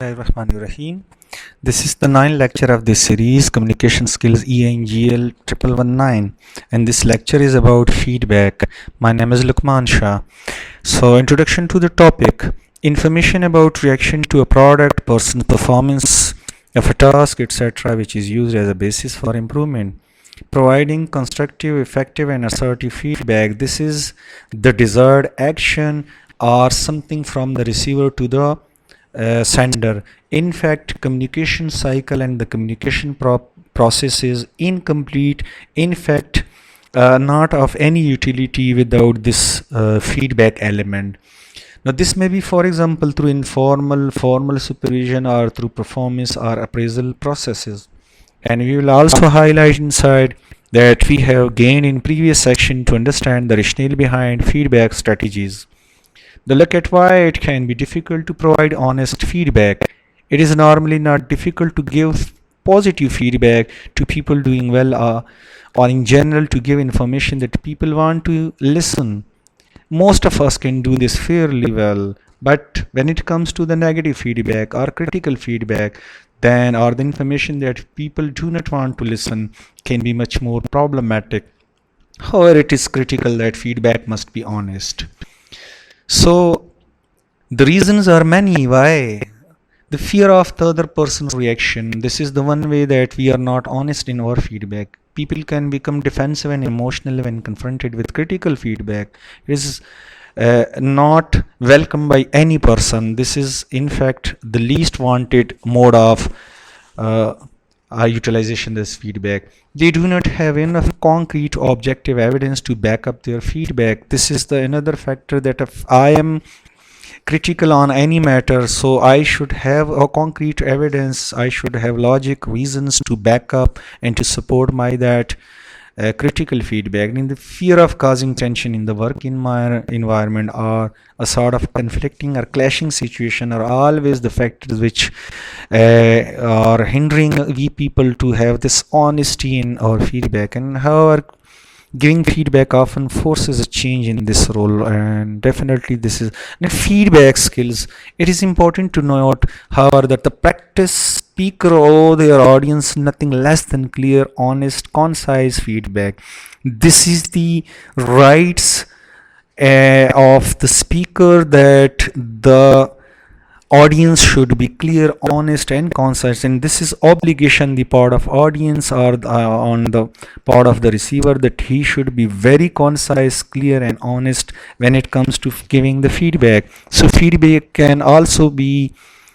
Bismillahirrahmanirrahim. This is the ninth lecture of this series, Communication Skills ENGL 1119, and this lecture is about feedback. My name is Lukman Shah. So, introduction to the topic: information about reaction to a product, person's performance of a task, etc., which is used as a basis for improvement. Providing constructive, effective, and assertive feedback. This is the desired action or something from the receiver to the sender. In fact, communication cycle and the communication process is incomplete. In fact, not of any utility without this feedback element. Now, this may be, for example, through informal, formal supervision, or through performance or appraisal processes. And we will also highlight inside that we have gained in previous section to understand the rationale behind feedback strategies. The look at why it can be difficult to provide honest feedback. It is normally not difficult to give positive feedback to people doing well, or in general to give information that people want to listen. Most of us can do this fairly well, but when it comes to the negative feedback or critical feedback, then or the information that people do not want to listen can be much more problematic. However, it is critical that feedback must be honest. So the reasons are many why. The fear of the other person's reaction. This is the one way that we are not honest in our feedback. People can become defensive and emotional when confronted with critical feedback. It is not welcome by any person. This is in fact the least wanted mode of utilization this feedback. They do not have enough concrete objective evidence to back up their feedback. This is the another factor that if I am critical on any matter, so I should have a concrete evidence, I should have logic reasons to back up and to support my that critical feedback. In the fear of causing tension in the work environment or a sort of conflicting or clashing situation are always the factors which are hindering we people to have this honesty in our feedback. And however, giving feedback often forces a change in this role, and definitely this is the feedback skills. It is important to note, however, that the practice speaker or their audience nothing less than clear, honest, concise feedback. This is the rights of the speaker, that the audience should be clear, honest, and concise, and this is obligation the part of audience or on the part of the receiver, that he should be very concise, clear, and honest when it comes to giving the feedback. So feedback can also be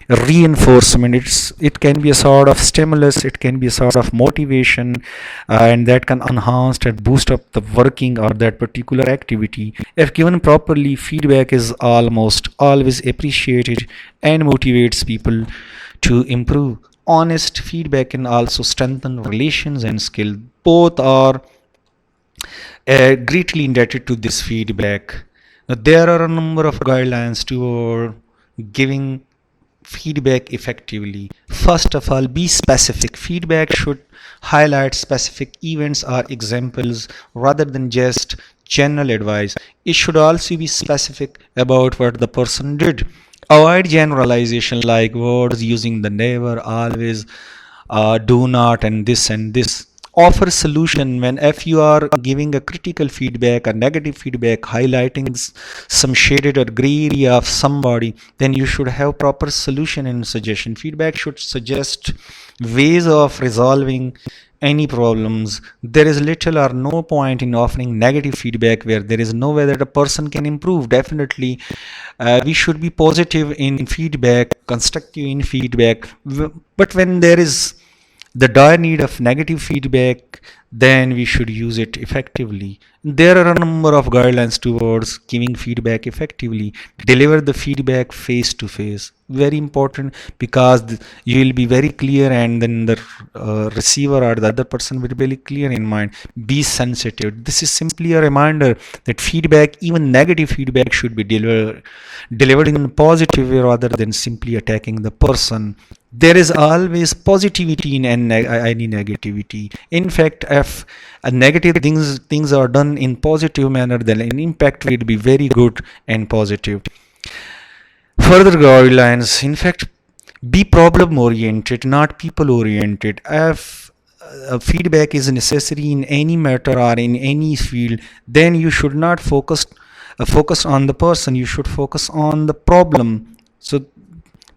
reinforcement. It can be a sort of stimulus, it can be a sort of motivation, and that can enhance and boost up the working or that particular activity. If given properly, feedback is almost always appreciated and motivates people to improve. Honest feedback can also strengthen relations and skill. Both are greatly indebted to this feedback. Now, there are a number of guidelines toward giving feedback effectively. First of all, be specific. Feedback should highlight specific events or examples rather than just general advice. It should also be specific about what the person did. Avoid generalization like words using the never, always, do not, and this. Offer solution. When if you are giving a critical feedback, a negative feedback, highlighting some shaded or gray area of somebody, then you should have proper solution and suggestion. Feedback should suggest ways of resolving any problems. There is little or no point in offering negative feedback where there is no way that a person can improve. Definitely we should be positive in feedback, constructive in feedback, but when there is the dire need of negative feedback, then we should use it effectively. There are a number of guidelines towards giving feedback effectively. Deliver the feedback face to face. Very important, because you will be very clear, and then the receiver or the other person will be very clear in mind. Be sensitive. This is simply a reminder that feedback, even negative feedback, should be delivered in a positive way rather than simply attacking the person. There is always positivity in any negativity. In fact, if negative things are done in positive manner, then an impact will be very good and positive. Further guidelines. In fact, Be problem oriented, not people oriented. If feedback is necessary in any matter or in any field, then you should not focus on the person, you should focus on the problem. So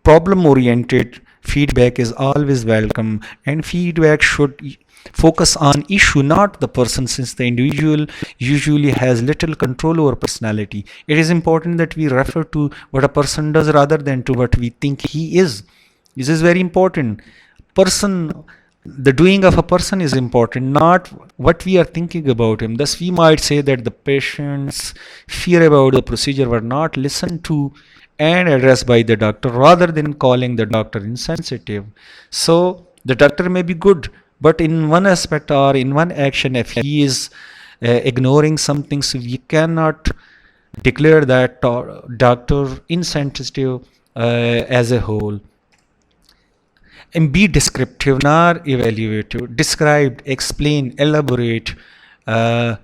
problem oriented feedback is always welcome, and feedback should focus on issue, not the person, since the individual usually has little control over personality. It is important that we refer to what a person does rather than to what we think he is. This is very important. Person, the doing of a person is important, not what we are thinking about him. Thus we might say that the patient's fear about the procedure were not listened to and addressed by the doctor, rather than calling the doctor insensitive. So the doctor may be good, but in one aspect or in one action, if he is ignoring something, so we cannot declare that doctor insensitive as a whole. And be descriptive, not evaluative. Describe, explain, elaborate the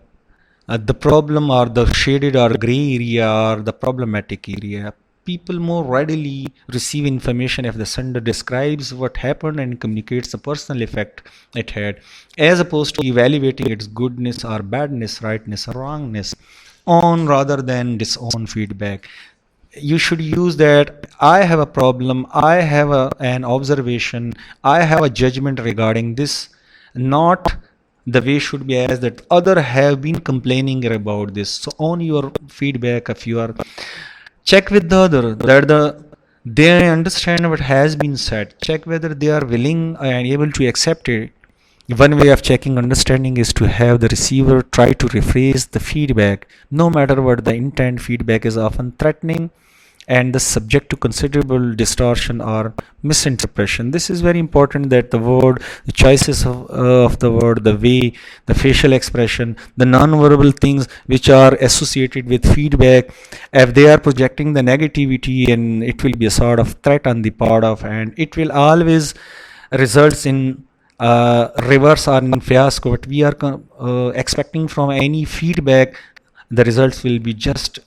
problem or the shaded or gray area or the problematic area. People more readily receive information if the sender describes what happened and communicates the personal effect it had, as opposed to evaluating its goodness or badness, rightness or wrongness, on rather than disown feedback. You should use that I have a problem, I have an observation, I have a judgment regarding this, not the way should be as that other have been complaining about this. So on your feedback, if you are check with the other that they understand what has been said, check whether they are willing and able to accept it. One way of checking understanding is to have the receiver try to rephrase the feedback. No matter what the intent, feedback is often threatening and the subject to considerable distortion or misinterpretation. This is very important, that the word, the choices of the word, the way, the facial expression, the non-verbal things which are associated with feedback, if they are projecting the negativity, and it will be a sort of threat on the part of, and it will always results in reverse or in fiasco. What we are expecting from any feedback, the results will be just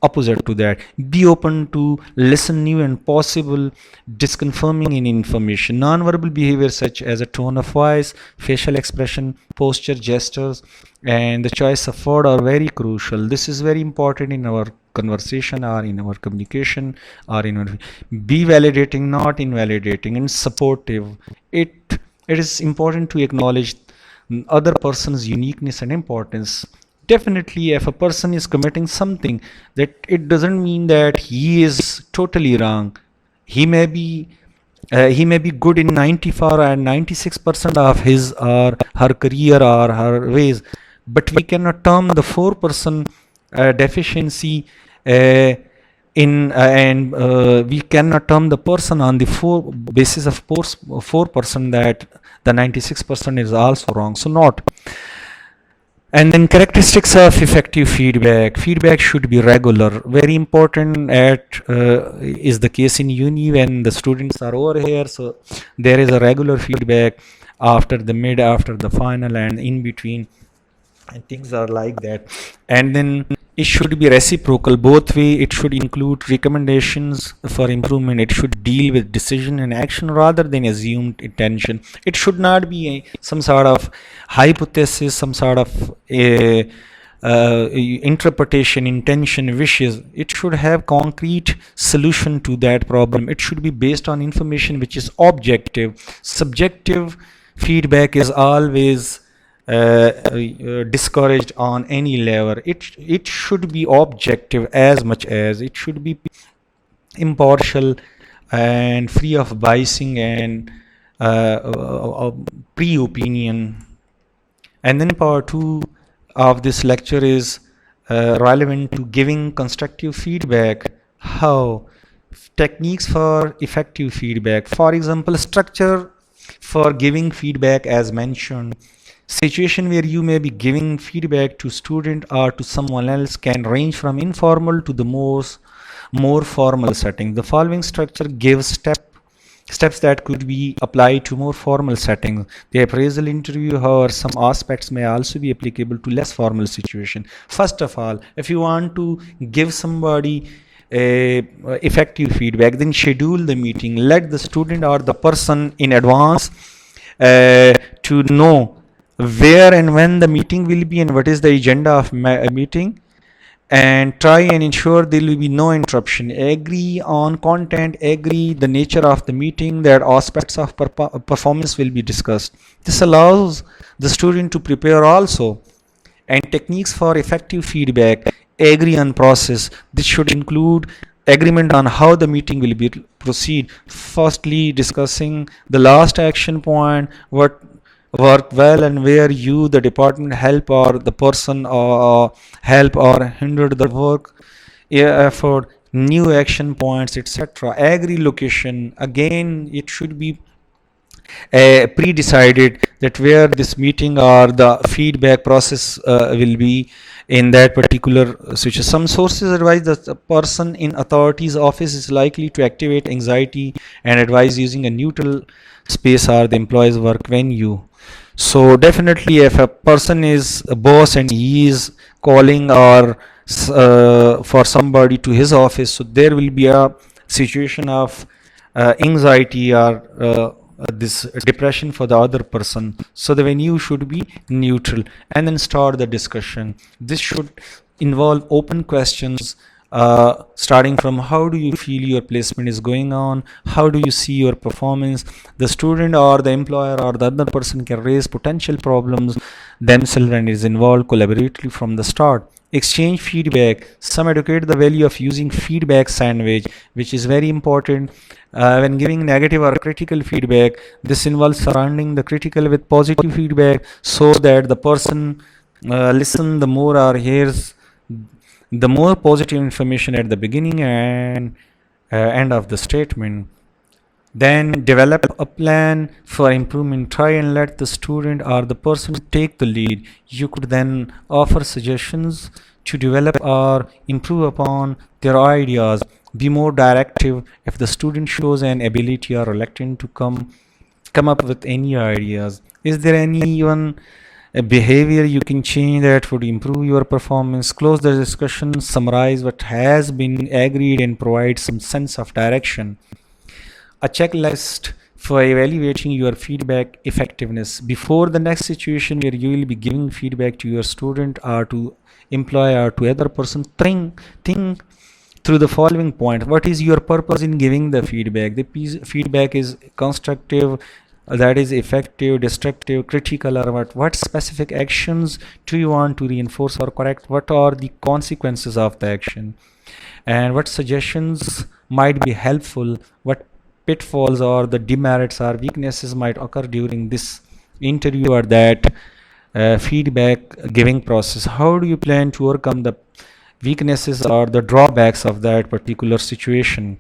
opposite to that. Be open to listen new and possible disconfirming in information. Non-verbal behavior such as a tone of voice, facial expression, posture, gestures, and the choice of word are very crucial. This is very important in our conversation or in our communication or in our, be validating, not invalidating, and supportive. It is important to acknowledge other person's uniqueness and importance. Definitely, if a person is committing something, that it doesn't mean that he is totally wrong. He may be good in 94 and 96% of his or her career or her ways, but we cannot term the 4% deficiency in and we cannot term the person on the basis of 4% that the 96% is also wrong. So not. And then characteristics of effective feedback. Feedback should be regular. Very important is the case in uni when the students are over here. So there is a regular feedback after the mid, after the final, and in between, and things are like that. And then it should be reciprocal both way. It should include recommendations for improvement. It should deal with decision and action rather than assumed intention. It should not be some sort of hypothesis, some sort of interpretation, intention, wishes. It should have concrete solution to that problem. It should be based on information which is objective. Subjective feedback is always discouraged on any level. It should be objective as much as it should be impartial and free of biasing and pre-opinion. And then part 2 of this lecture is relevant to giving constructive feedback. How? Techniques for effective feedback. For example, structure for giving feedback as mentioned. Situation where you may be giving feedback to student or to someone else can range from informal to the more formal setting. The following structure gives steps that could be applied to more formal settings. The appraisal interview, however, some aspects may also be applicable to less formal situation. First of all, if you want to give somebody effective feedback. Then schedule the meeting. Let the student or the person in advance to know where and when the meeting will be and what is the agenda of meeting, and try and ensure there will be no interruption. Agree on content, agree the nature of the meeting, that aspects of performance will be discussed. This allows the student to prepare also. And techniques for effective feedback: agree on process. This should include agreement on how the meeting will be proceed. Firstly, discussing the last action point, what worked well and where you, the department, help or the person or help or hindered the work effort, new action points, etc. Agree location. Again, it should be pre-decided that where this meeting or the feedback process will be in that particular situation. Some sources advise that a person in authority's office is likely to activate anxiety and advise using a neutral space or the employee's work venue. So definitely, if a person is a boss and he is calling or for somebody to his office, so there will be a situation of anxiety or this depression for the other person. So the venue should be neutral, and then start the discussion. This should involve open questions, starting from how do you feel your placement is going on, how do you see your performance. The student or the employer or the other person can raise potential problems themselves and is involved collaboratively from the start. Exchange feedback. Some advocate the value of using feedback sandwich, which is very important when giving negative or critical feedback. This involves surrounding the critical with positive feedback so that the person listen the more or hears the more positive information at the beginning and end of the statement. Then develop a plan for improvement. Try and let the student or the person take the lead. You could then offer suggestions to develop or improve upon their ideas. Be more directive. If the student shows an ability or reluctant to come up with any ideas, is there any one a behavior you can change that would improve your performance? Close the discussion, summarize what has been agreed, and provide some sense of direction. A checklist for evaluating your feedback effectiveness. Before the next situation where you will be giving feedback to your student or to employee or to other person, think through the following point. What is your purpose in giving the feedback? The feedback is constructive, that is effective, destructive, critical, or what specific actions do you want to reinforce or correct? What are the consequences of the action, and what suggestions might be helpful? What pitfalls or the demerits or weaknesses might occur during this interview or that feedback giving process? How do you plan to overcome the weaknesses or the drawbacks of that particular situation?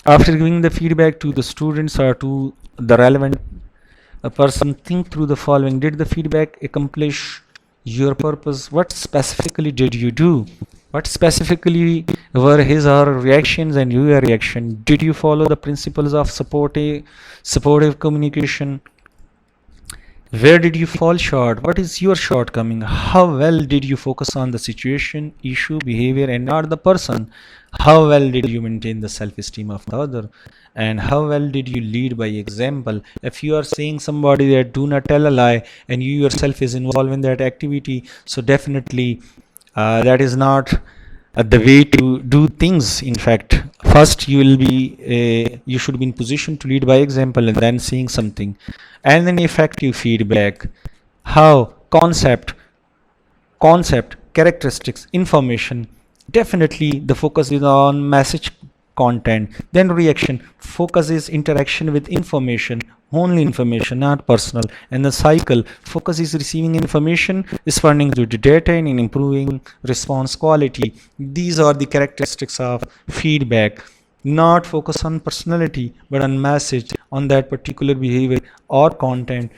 After giving the feedback to the students or to the relevant person, think through the following. Did the feedback accomplish your purpose? What specifically did you do? What specifically were his or her reactions and your reaction? Did you follow the principles of supportive communication? Where did you fall short? What is your shortcoming? How well did you focus on the situation, issue, behavior, and not the person? How well did you maintain the self-esteem of the other? And how well did you lead by example? If you are saying somebody that do not tell a lie and you yourself is involved in that activity, so definitely that is not the way to do things. In fact, first you should be in position to lead by example and then saying something. And then effective feedback. How? Concept, characteristics, information. Definitely the focus is on message content. Then reaction. Focus is interaction with information, only information, not personal. And the cycle. Focus is receiving information, responding to the data, and in improving response quality. These are the characteristics of feedback. Not focus on personality, but on message, on that particular behavior or content.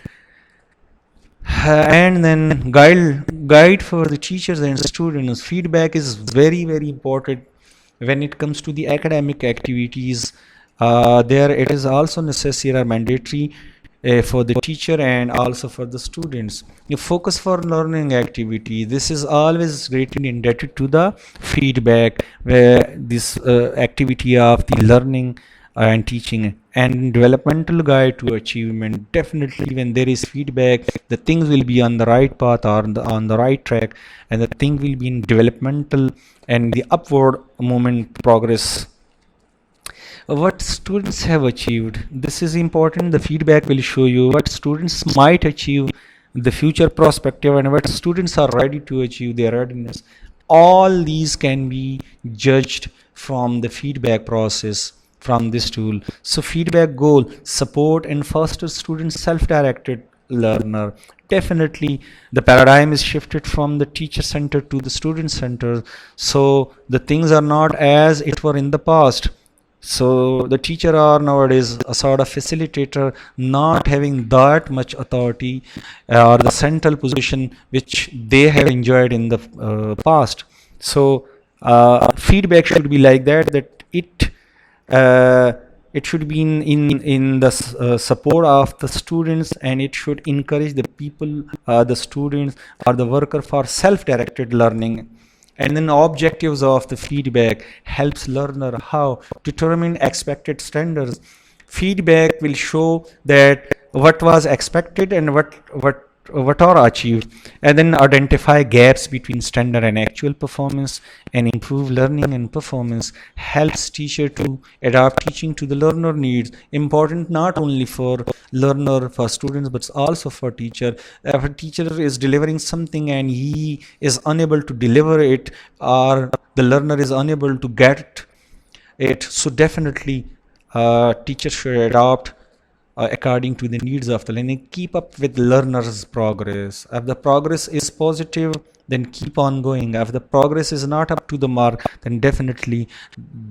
And then guide for the teachers and students. Feedback is very important when it comes to the academic activities. There it is also necessary or mandatory for the teacher and also for the students. You focus for learning activity. This is always greatly indebted to the feedback, where this activity of the learning and teaching and developmental guide to achievement. Definitely, when there is feedback, the things will be on the right path or on the right track, and the thing will be in developmental and the upward movement progress. What students have achieved, this is important. The feedback will show you what students might achieve, the future perspective, and what students are ready to achieve, their readiness. All these can be judged from the feedback process from this tool. So feedback goal: support and foster students self-directed learner. Definitely the paradigm is shifted from the teacher center to the student center, so the things are not as it were in the past. So the teacher are nowadays a sort of facilitator, not having that much authority or the central position which they have enjoyed in the past. So feedback should be like that, that uh, it should be in the support of the students, and it should encourage the people, the students or the worker for self-directed learning. And then objectives of the feedback helps learner how determine expected standards. Feedback will show that what was expected and what are achieved, and then identify gaps between standard and actual performance and improve learning and performance. Helps teacher to adapt teaching to the learner needs. Important not only for learner, for students, but also for teacher. If a teacher is delivering something and he is unable to deliver it, or the learner is unable to get it, so definitely teacher should adopt according to the needs of the learning. Keep up with learners progress. If the progress is positive, then keep on going. If the progress is not up to the mark, then definitely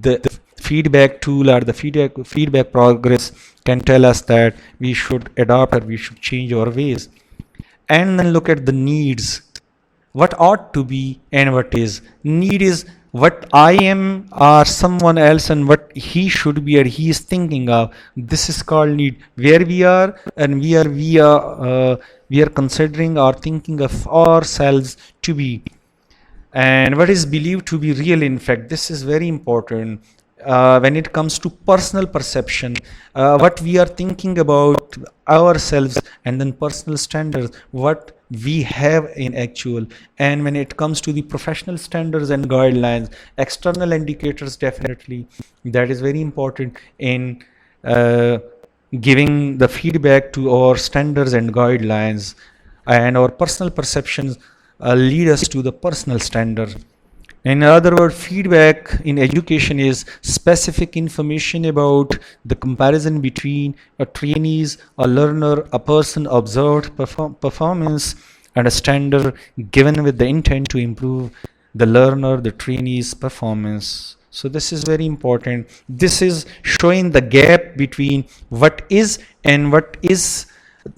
the feedback tool or the feedback progress can tell us that we should adopt or we should change our ways. And then look at the needs, what ought to be and what is. Need is what I am or someone else, and what he should be or he is thinking of. This is called need. Where we are and we are considering or thinking of ourselves to be, and what is believed to be real. In fact, this is very important when it comes to personal perception, what we are thinking about ourselves, and then personal standards, what we have in actual. And when it comes to the professional standards and guidelines, external indicators, definitely that is very important in giving the feedback to our standards and guidelines. And our personal perceptions lead us to the personal standard. In other words, feedback in education is specific information about the comparison between a trainees, a learner, a person observed performance, and a standard given with the intent to improve the learner, the trainee's performance. So this is very important. This is showing the gap between what is and what is,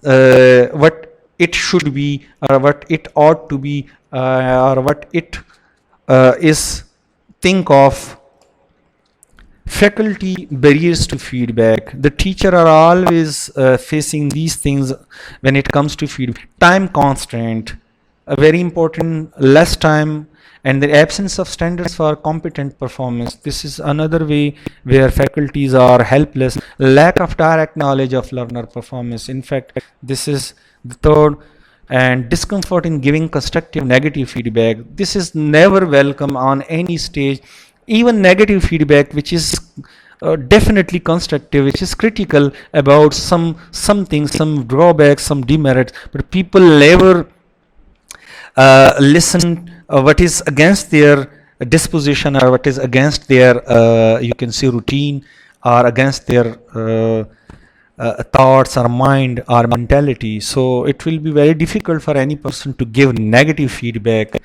what it should be, or what it ought to be, or what it is. Think of faculty barriers to feedback. The teacher are always facing these things when it comes to feedback. Time constraint, a very important, less time, and the absence of standards for competent performance. This is another way where faculties are helpless. Lack of direct knowledge of learner performance. In fact, this is the third. And discomfort in giving constructive negative feedback. This is never welcome on any stage. Even negative feedback, which is definitely constructive, which is critical about something, some drawbacks, some demerits, but people never listen what is against their disposition, or what is against their you can say routine, or against their thoughts or mind or mentality. So it will be very difficult for any person to give negative feedback.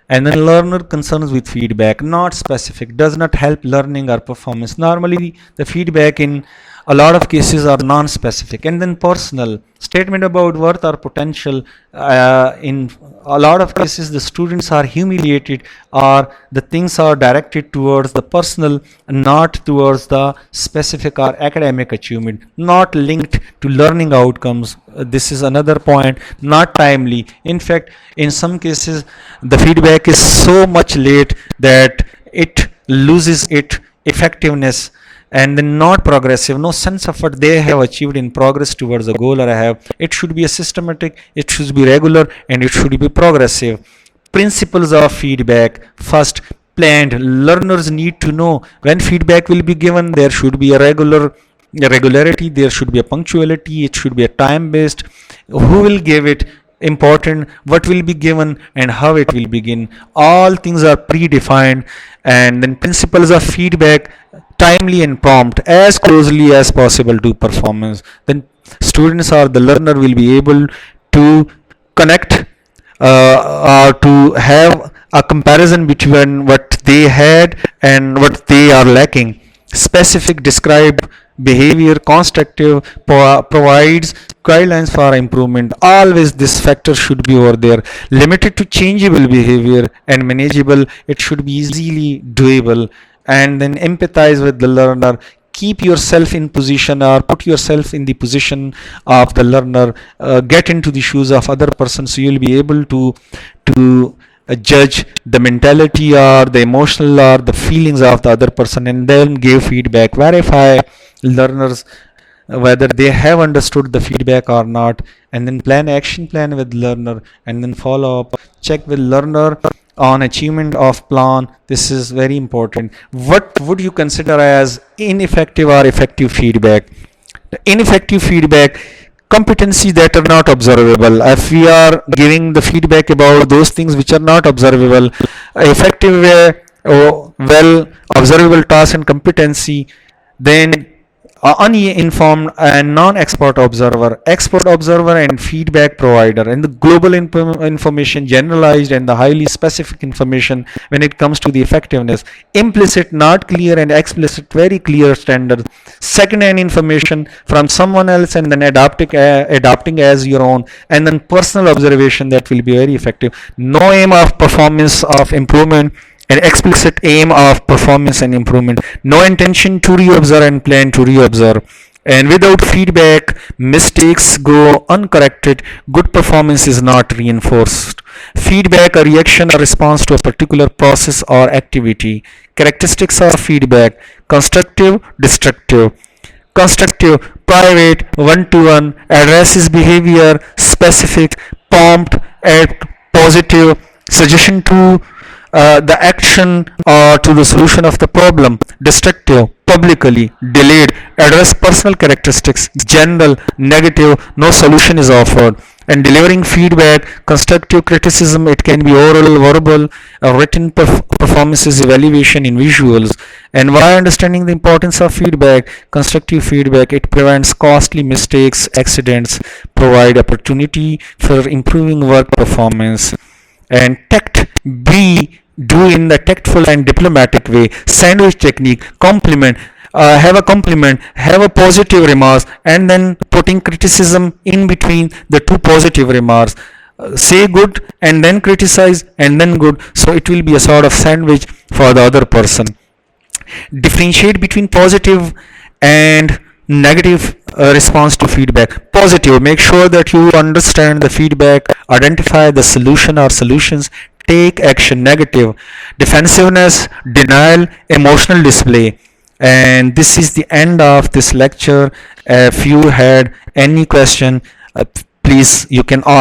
And then learner concerns with feedback, not specific, does not help learning or performance. Normally the feedback in a lot of cases are non-specific. And then personal statement about worth or potential, in a lot of cases the students are humiliated, or the things are directed towards the personal, not towards the specific or academic achievement, not linked to learning outcomes. This is another point. Not timely. In fact, in some cases the feedback is so much late that it loses its effectiveness, and then not progressive, no sense of what they have achieved in progress towards a goal or I have. It should be a systematic, it should be regular, and it should be progressive. Principles of feedback: first, planned. Learners need to know when feedback will be given. There should be a regularity, there should be a punctuality, it should be a time based. Who will give it? Important. What will be given and how it will begin. All things are predefined. And then principles of feedback: timely and prompt, as closely as possible to performance. Then students or the learner will be able to connect, or to have a comparison between what they had and what they are lacking. Specific describe behavior. Constructive provides guidelines for improvement. Always this factor should be over there. Limited to changeable behavior and manageable, it should be easily doable. And then empathize with the learner. Keep yourself in position, or put yourself in the position of the learner. Get into the shoes of other person, so you'll be able to judge the mentality or the emotional or the feelings of the other person, and then give feedback. Verify learners whether they have understood the feedback or not, and then plan action plan with learner, and then follow up. Check with learner on achievement of plan. This is very important. What would you consider as ineffective or effective feedback? Ineffective feedback: competency that are not observable. If we are giving the feedback about those things which are not observable, effective way, well observable task and competency, then uninformed and non-expert observer, expert observer and feedback provider, and the global information, generalized and the highly specific information when it comes to the effectiveness. Implicit, not clear, and explicit, very clear standard. Second-hand information from someone else and then adapting as your own, and then personal observation, that will be very effective. No aim of performance of improvement, an explicit aim of performance and improvement. No intention to re-observe and plan to re-observe. And without feedback, mistakes go uncorrected. Good performance is not reinforced. Feedback: a reaction or response to a particular process or activity. Characteristics of feedback: constructive, destructive. Constructive: private, one-to-one, addresses behavior, specific, prompt, positive, suggestion to the action or to the solution of the problem. Destructive: publicly, delayed, address personal characteristics, general, negative, no solution is offered. And delivering feedback: constructive criticism, it can be oral, verbal, written performances, evaluation in visuals. And why understanding the importance of feedback? Constructive feedback: it prevents costly mistakes, accidents, provide opportunity for improving work performance. And tact, be do in the tactful and diplomatic way. Sandwich technique: compliment, have a compliment, have a positive remarks, and then putting criticism in between the two positive remarks. Say good and then criticize and then good, so it will be a sort of sandwich for the other person. Differentiate between positive and negative response to feedback. Positive: make sure that you understand the feedback, identify the solution or solutions, take action. Negative: defensiveness, denial, emotional display. And this is the end of this lecture. If you had any question, please you can ask.